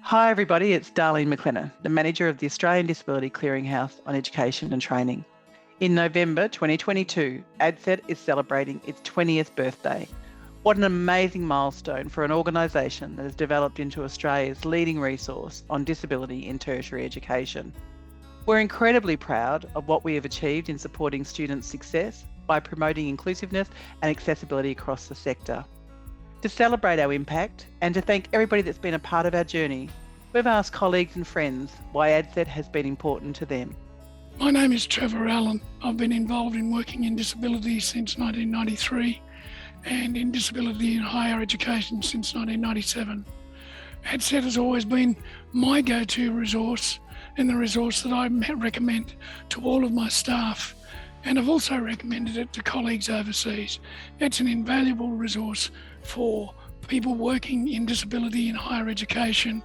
Hi everybody, it's Darlene McLennan, the Manager of the Australian Disability Clearinghouse on Education and Training. In November 2022, ADCET is celebrating its 20th birthday. What an amazing milestone for an organisation that has developed into Australia's leading resource on disability in tertiary education. We're incredibly proud of what we have achieved in supporting students' success by promoting inclusiveness and accessibility across the sector. To celebrate our impact and to thank everybody that's been a part of our journey, we've asked colleagues and friends why ADCET has been important to them. My name is Trevor Allen. I've been involved in working in disability since 1993 and in disability in higher education since 1997. ADCET has always been my go-to resource and the resource that I recommend to all of my staff. And I've also recommended it to colleagues overseas. It's an invaluable resource for people working in disability in higher education.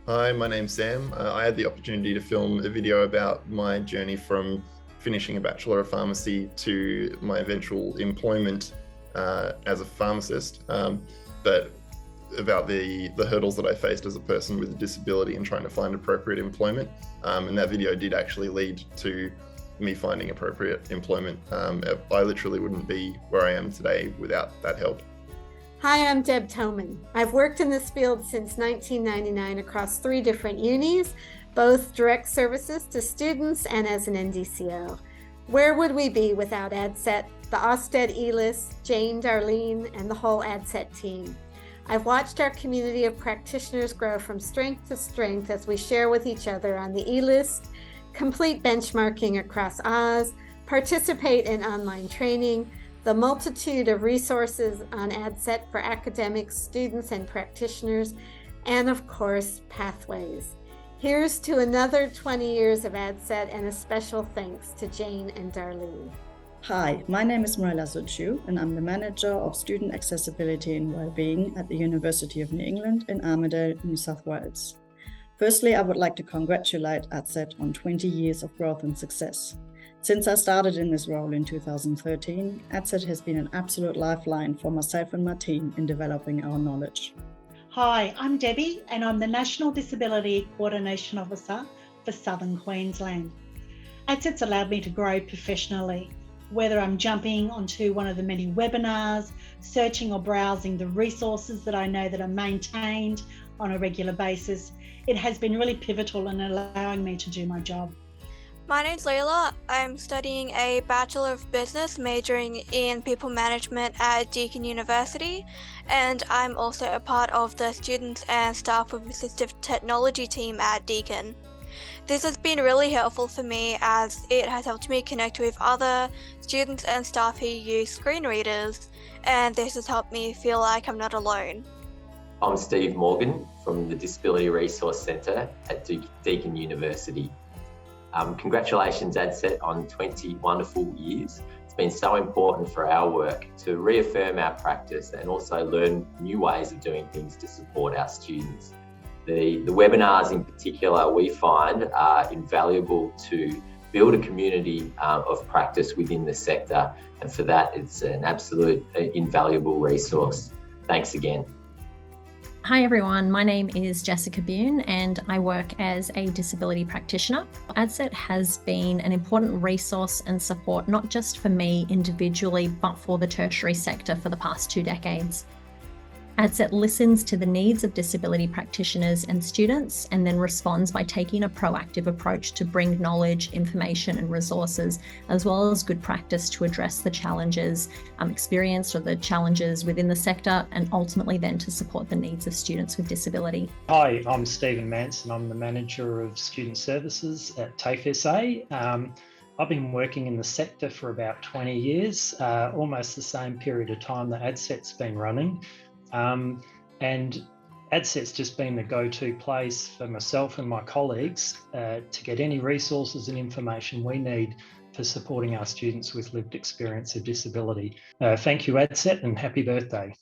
Hi, my name's Sam. I had the opportunity to film a video about my journey from finishing a Bachelor of Pharmacy to my eventual employment as a pharmacist, but about the hurdles that I faced as a person with a disability and trying to find appropriate employment. And that video did actually lead to me finding appropriate employment. I literally wouldn't be where I am today without that help. Hi, I'm Deb Toman. I've worked in this field since 1999 across 3 different unis, both direct services to students and as an NDCO. Where would we be without ADCET, the Ofsted E-List, Jane, Darlene, and the whole ADCET team? I've watched our community of practitioners grow from strength to strength as we share with each other on the E-List, complete benchmarking across Oz, participate in online training, the multitude of resources on ADCET for academics, students, and practitioners, and of course, Pathways. Here's to another 20 years of ADCET and a special thanks to Jane and Darlene. Hi, my name is Marilla Zuchu, and I'm the Manager of Student Accessibility and Wellbeing at the University of New England in Armidale, New South Wales. Firstly, I would like to congratulate ADCET on 20 years of growth and success. Since I started in this role in 2013, ADCET has been an absolute lifeline for myself and my team in developing our knowledge. Hi, I'm Debbie and I'm the National Disability Coordination Officer for Southern Queensland. ADCET's allowed me to grow professionally, whether I'm jumping onto one of the many webinars, searching or browsing the resources that I know that are maintained on a regular basis. It has been really pivotal in allowing me to do my job. My name's Layla. I'm studying a Bachelor of Business majoring in People Management at Deakin University, and I'm also a part of the Students and Staff with Assistive Technology team at Deakin. This has been really helpful for me as it has helped me connect with other students and staff who use screen readers, and this has helped me feel like I'm not alone. I'm Steve Morgan from the Disability Resource Centre at Deakin University. Congratulations ADCET on 20 wonderful years. It's been so important for our work to reaffirm our practice and also learn new ways of doing things to support our students. The webinars in particular we find are invaluable to build a community of practice within the sector, and for that it's an absolute invaluable resource. Thanks again. Hi everyone, my name is Jessica Bune and I work as a disability practitioner. ADCET has been an important resource and support not just for me individually but for the tertiary sector for the past 2 decades. ADCET listens to the needs of disability practitioners and students and then responds by taking a proactive approach to bring knowledge, information and resources, as well as good practice to address the challenges experienced or the challenges within the sector, and ultimately then to support the needs of students with disability. Hi, I'm Stephen Manson. I'm the Manager of Student Services at TAFE SA. I've been working in the sector for about 20 years, almost the same period of time that ADCET's been running. And ADCET's just been the go-to place for myself and my colleagues to get any resources and information we need for supporting our students with lived experience of disability. Thank you ADCET and happy birthday.